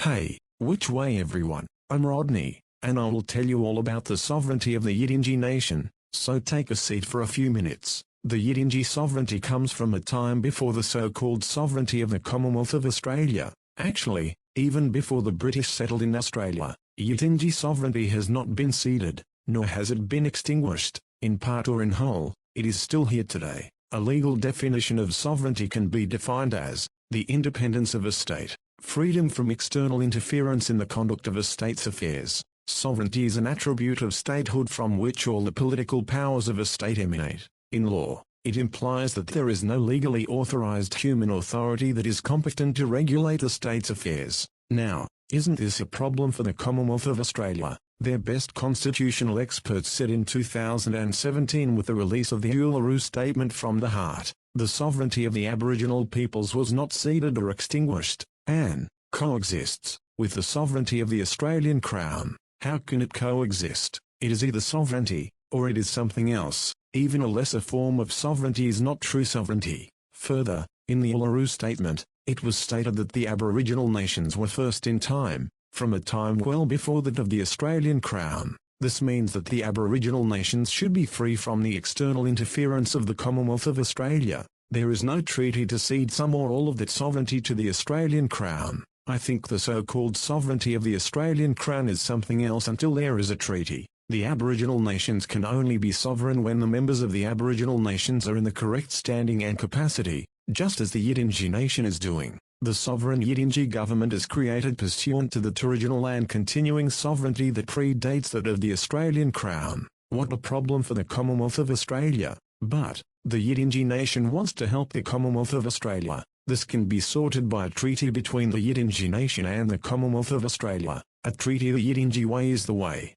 Hey, which way everyone? I'm Rodney, and I will tell you all about the sovereignty of the Yidinji nation, so take a seat for a few minutes. The Yidinji sovereignty comes from a time before the so-called sovereignty of the Commonwealth of Australia. Actually, even before the British settled in Australia, Yidinji sovereignty has not been ceded, nor has it been extinguished, in part or in whole. It is still here today. A legal definition of sovereignty can be defined as the independence of a state, freedom from external interference in the conduct of a state's affairs. Sovereignty is an attribute of statehood from which all the political powers of a state emanate. In law, it implies that there is no legally authorized human authority that is competent to regulate the state's affairs. Now, isn't this a problem for the Commonwealth of Australia? Their best constitutional experts said in 2017 with the release of the Uluru Statement from the Heart, the sovereignty of the Aboriginal peoples was not ceded or extinguished, and coexists with the sovereignty of the Australian Crown. How can it coexist? It is either sovereignty, or it is something else. Even a lesser form of sovereignty is not true sovereignty. Further, in the Uluru Statement, it was stated that the Aboriginal nations were first in time, from a time well before that of the Australian Crown. This means that the Aboriginal nations should be free from the external interference of the Commonwealth of Australia. There is no treaty to cede some or all of that sovereignty to the Australian Crown. I think the so-called sovereignty of the Australian Crown is something else until there is a treaty. The Aboriginal nations can only be sovereign when the members of the Aboriginal nations are in the correct standing and capacity, just as the Yidinji nation is doing. The sovereign Yidinji government is created pursuant to the original and continuing sovereignty that predates that of the Australian Crown. What a problem for the Commonwealth of Australia. But the Yidinji nation wants to help the Commonwealth of Australia. This can be sorted by a treaty between the Yidinji nation and the Commonwealth of Australia. A treaty the Yidinji way is the way.